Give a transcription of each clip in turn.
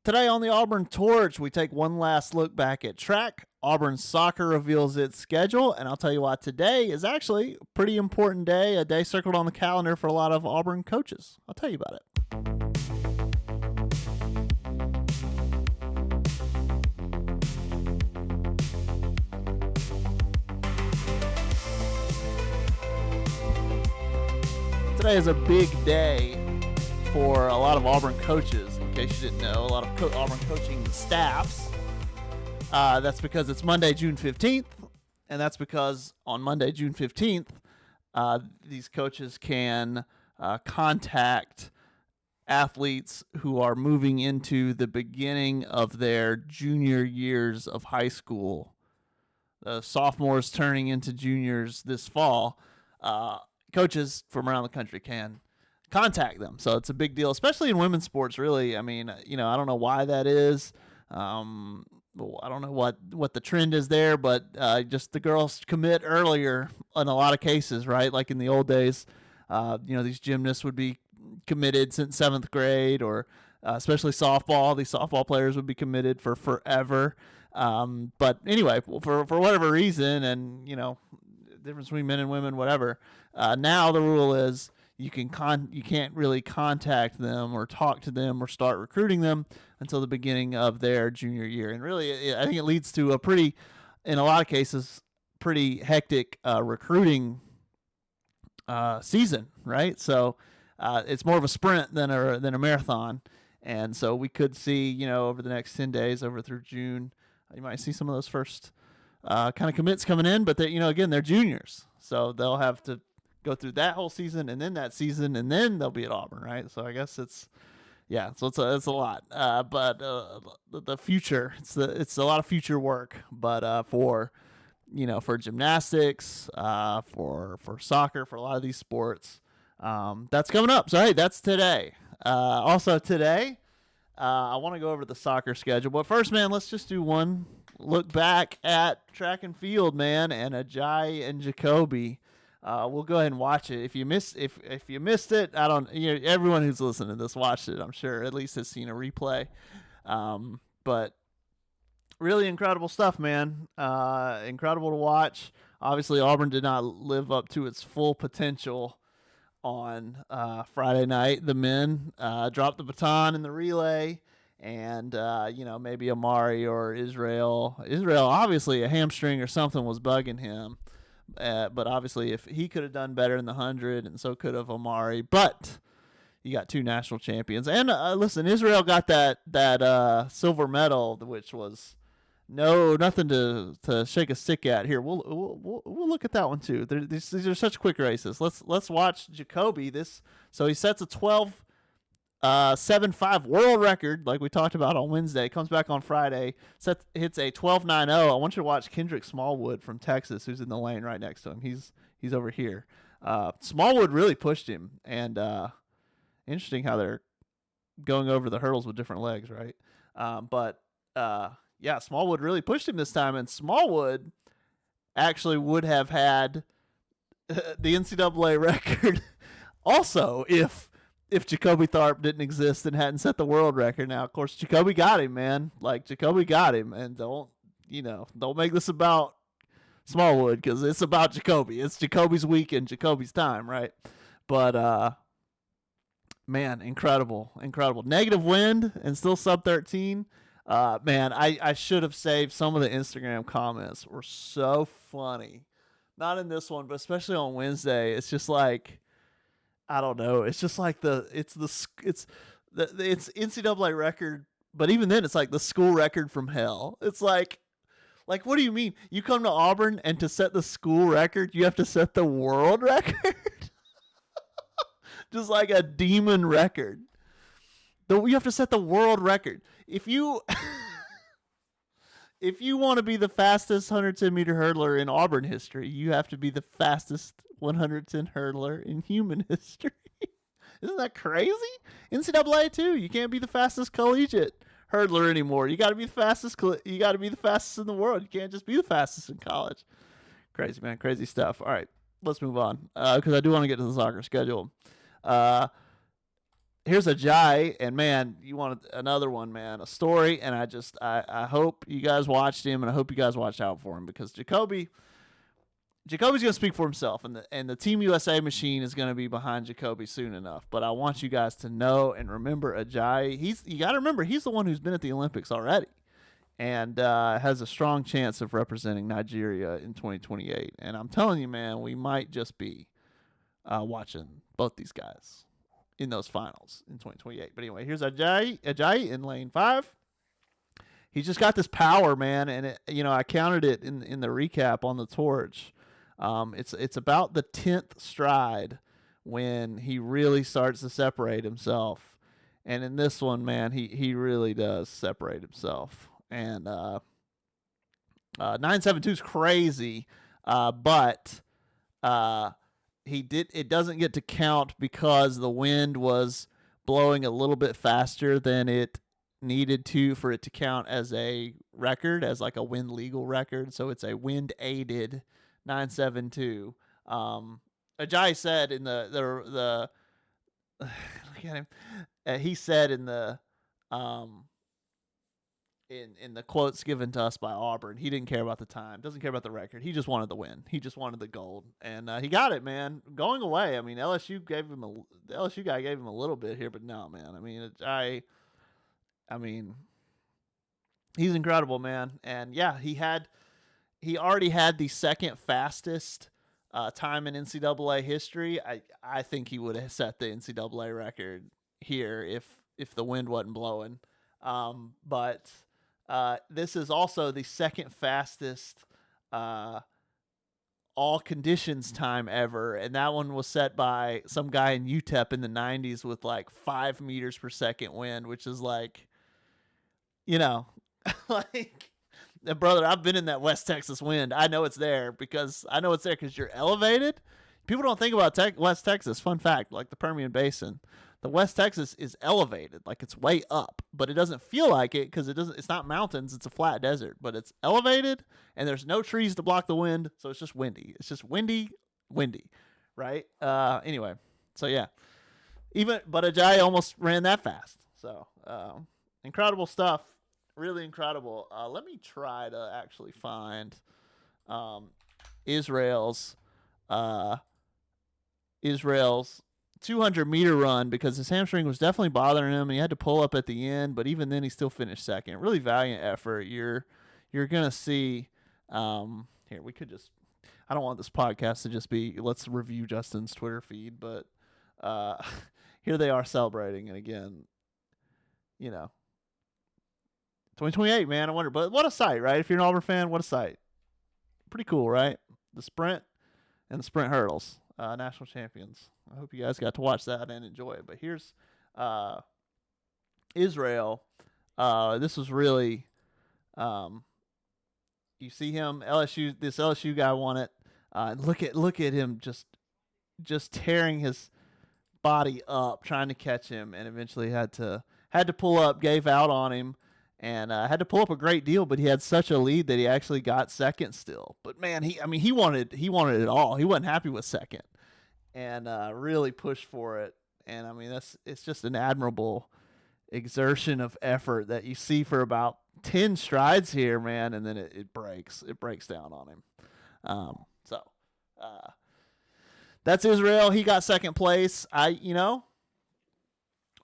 Today on the Auburn Torch, we take one last look back at track. Auburn soccer reveals its schedule, and I'll tell you why today is actually a pretty important day, a day circled on the calendar for a lot of Auburn coaches. I'll tell you about it. Today is a big day for a lot of Auburn coaches. In case you didn't know, a lot of Auburn coaching staffs. That's because it's Monday, June 15th, and that's because on Monday, June 15th, these coaches can contact athletes who are moving into the beginning of their junior years of high school. The sophomores turning into juniors this fall. Coaches from around the country can contact them. So it's a big deal, especially in women's sports, really. I mean, I don't know why that is. I don't know what the trend is there, but just the girls commit earlier in a lot of cases, right? Like in the old days, these gymnasts would be committed since 7th grade, or especially softball. These softball players would be committed for forever. But anyway, for whatever reason, and, difference between men and women, whatever, now the rule is you can't really contact them or talk to them or start recruiting them until the beginning of their junior year. And really, I think it leads to in a lot of cases, pretty hectic recruiting season, right? So it's more of a sprint than a marathon. And so we could see, over the next 10 days, over through June, you might see some of those first kind of commits coming in. But again, they're juniors, so they'll have to go through that whole season and then that season, and then they'll be at Auburn, right? So I guess it's a lot. But the future, it's a lot of future work. But for gymnastics, for soccer, for a lot of these sports, that's coming up. So hey, that's today. Also today, I want to go over the soccer schedule. But first, man, let's just do one look back at track and field, man, and Ajayi and Jacoby. We'll go ahead and watch it. If you missed it, everyone who's listening to this watched it, I'm sure, at least has seen a replay. But really incredible stuff, man. Incredible to watch. Obviously, Auburn did not live up to its full potential on Friday night. The men dropped the baton in the relay, and maybe Amari or Israel, obviously a hamstring or something was bugging him. But obviously, if he could have done better in the 100, and so could have Amari. But you got two national champions, and listen, Israel got that silver medal, which was nothing to shake a stick at. Here, we'll look at that one too. These are such quick races. Let's watch Jacoby. So he sets a 12.75 world record, like we talked about on Wednesday. Comes back on Friday, hits a 12.90. I want you to watch Kendrick Smallwood from Texas, who's in the lane right next to him. He's over here. Smallwood really pushed him, and interesting how they're going over the hurdles with different legs, right? Smallwood really pushed him this time, and Smallwood actually would have had the NCAA record also if Jacoby Tharp didn't exist and hadn't set the world record. Now, of course, Jacoby got him, man. Like, Jacoby got him, and don't make this about Smallwood, because it's about Jacoby. It's Jacoby's week and Jacoby's time, right? But man, incredible. Negative wind and still sub 13. Man, I should have saved some of the Instagram comments. Were so funny. Not in this one, but especially on Wednesday. It's just like, I don't know. It's just like it's NCAA record, but even then, it's like the school record from hell. It's like, what do you mean? You come to Auburn, and to set the school record, you have to set the world record? Just like a demon record. You have to set the world record. If you want to be the fastest 110-meter hurdler in Auburn history, you have to be the fastest 110 hurdler in human history. Isn't that crazy? NCAA too. You can't be the fastest collegiate hurdler anymore. You got to be the fastest. You got to be the fastest in the world. You can't just be the fastest in college. Crazy, man. Crazy stuff. All right, let's move on because I do want to get to the soccer schedule. here's Ajayi, and man, you want another one, man, a story, and I hope you guys watched him, and I hope you guys watched out for him, because Jacoby's going to speak for himself, and the Team USA machine is going to be behind Jacoby soon enough. But I want you guys to know and remember Ajayi. You got to remember, he's the one who's been at the Olympics already, and has a strong chance of representing Nigeria in 2028. And I'm telling you, man, we might just be watching both these guys in those finals in 2028. But anyway, here's Ajayi in lane 5. He's just got this power, man, and I counted it in the recap on the torch. It's about the 10th stride when he really starts to separate himself, and in this one, man, he really does separate himself. And 9.72 is crazy, but it doesn't get to count because the wind was blowing a little bit faster than it needed to for it to count as a record, as like a wind legal record. So it's a wind aided 9.72. Ajayi said in the look at him. He said in the in the quotes given to us by Auburn, he didn't care about the time, doesn't care about the record. He just wanted the win. He just wanted the gold, and he got it, man. Going away, I mean, the LSU guy gave him a little bit here, but no, man. I mean, he's incredible, man. And yeah, he already had the second fastest time in NCAA history. I think he would have set the NCAA record here if the wind wasn't blowing. But this is also the second fastest all conditions time ever, and that one was set by some guy in UTEP in the 90s with like 5 meters per second wind, which is like, like, brother, I've been in that West Texas wind. I know it's there because you're elevated. People don't think about West Texas. Fun fact, like the Permian Basin, the West Texas is elevated, like it's way up, but it doesn't feel like it because it's not mountains, it's a flat desert, but it's elevated and there's no trees to block the wind, so it's just windy. It's just windy, right? Anyway, so yeah. But Ajayi almost ran that fast. So, incredible stuff. Really incredible. Let me try to actually find Israel's 200-meter run, because his hamstring was definitely bothering him and he had to pull up at the end, but even then he still finished second. Really valiant effort. You're going to see here, we could just, I don't want this podcast to just be let's review Justin's Twitter feed, but here they are celebrating, and again, 2028, man. I wonder, but what a sight, right? If you're an Auburn fan, what a sight. Pretty cool, right? The sprint and the sprint hurdles, national champions. I hope you guys got to watch that and enjoy it. But here's Israel. This was really, you see him, this LSU guy won it. Look at him just tearing his body up, trying to catch him, and eventually had to pull up, gave out on him. And had to pull up a great deal, but he had such a lead that he actually got second still. But man, he wanted it all. He wasn't happy with second, and really pushed for it. And I mean, it's just an admirable exertion of effort that you see for about 10 strides here, man, and then it breaks down on him. So that's Israel. He got second place.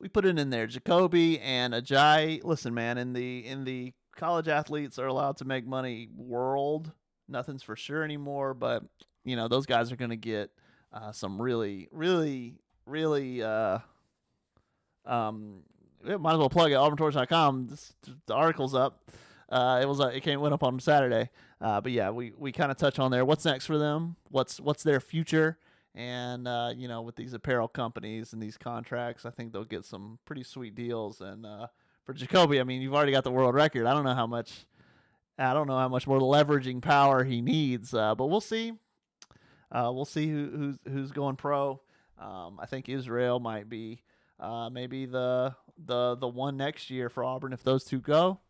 We put it in there. Jacoby and Ajayi. Listen, man, in the college athletes are allowed to make money world. Nothing's for sure anymore, but those guys are going to get some really, really, really. Might as well plug it. AuburnTorch.com. The article's up. It went up on Saturday. But yeah, we kind of touch on there. What's next for them? What's their future? And, with these apparel companies and these contracts, I think they'll get some pretty sweet deals. And for Jacoby, I mean, you've already got the world record. I don't know how much more leveraging power he needs, but we'll see. We'll see who's going pro. I think Israel might be maybe the one next year for Auburn if those two go.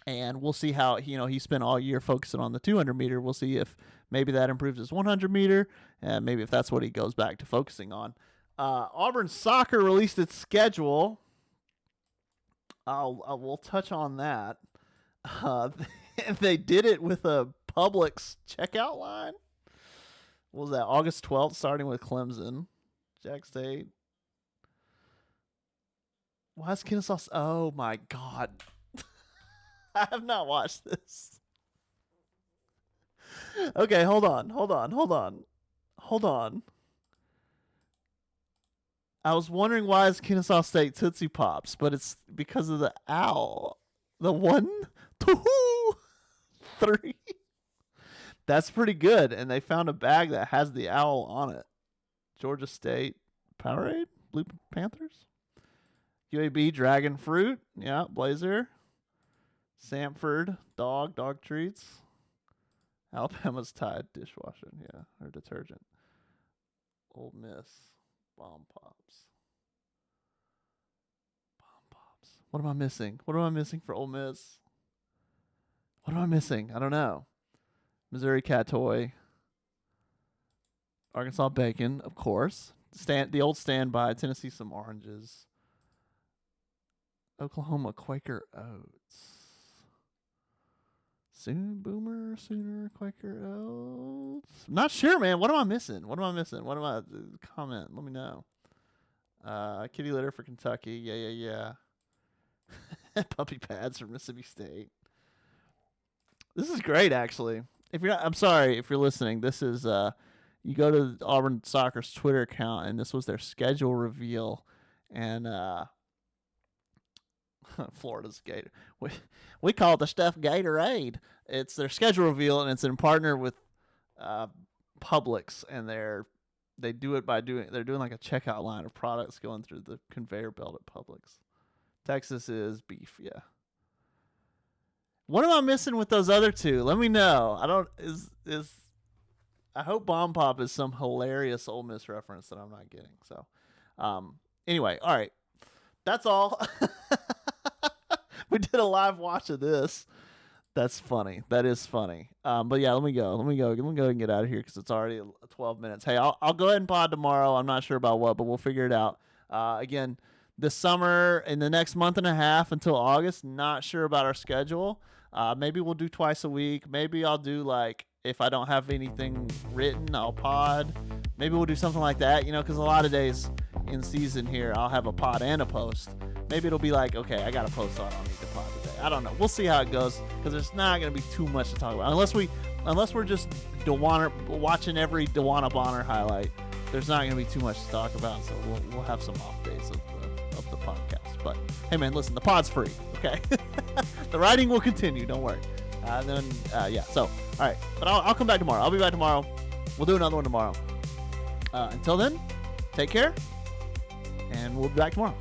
And we'll see how, he spent all year focusing on the 200 meter. We'll see if maybe that improves his 100 meter, and maybe if that's what he goes back to focusing on. Auburn soccer released its schedule. We'll touch on that. They did it with a Publix checkout line. What was that? August 12th, starting with Clemson, Jack State. Why is Kennesaw? Oh my God. I have not watched this. Okay, hold on. I was wondering why it's Kennesaw State Tootsie Pops, but it's because of the owl. The 1, 2, 3. That's pretty good. And they found a bag that has the owl on it. Georgia State Powerade? Blue Panthers? UAB Dragon Fruit. Yeah, Blazer. Samford Dog Treats. Alabama's Tide dishwasher. Yeah, or detergent. Ole Miss Bomb Pops. What am I missing? What am I missing for Ole Miss? What am I missing? I don't know. Missouri Cat Toy. Arkansas Bacon, of course. The old standby. Tennessee Some Oranges. Oklahoma Quaker Oats. Sooner Quaker Oats. I'm not sure, man. What am I missing? Comment. Let me know. Kitty litter for Kentucky. Yeah. Puppy pads for Mississippi State. This is great, actually. I'm sorry if you're listening. This is you go to Auburn Soccer's Twitter account, and this was their schedule reveal, and Florida's Gator. We call it the stuff Gatorade. It's their schedule reveal, and it's in partner with Publix, and they're doing like a checkout line of products going through the conveyor belt at Publix. Texas is beef, yeah. What am I missing with those other two? Let me know. I hope Bomb Pop is some hilarious Ole Miss reference that I'm not getting. So, anyway, all right. That's all. We did a live watch of this. That's funny. That is funny. But yeah, let me go and get out of here because it's already 12 minutes. Hey, I'll go ahead and pod tomorrow. I'm not sure about what, but we'll figure it out. Again, this summer, in the next month and a half until August, not sure about our schedule. Maybe we'll do twice a week. Maybe I'll do if I don't have anything written, I'll pod. Maybe we'll do something like that, because a lot of days in season here, I'll have a pod and a post. Maybe it'll be okay, I got a post, so I don't need to pod today. I don't know. We'll see how it goes because there's not going to be too much to talk about unless we're just watching every DeWanna Bonner highlight. There's not going to be too much to talk about, so we'll have some off days of the podcast. But hey, man, listen, the pod's free. Okay, the writing will continue. Don't worry. So all right, but I'll come back tomorrow. I'll be back tomorrow. We'll do another one tomorrow. Until then, take care, and we'll be back tomorrow.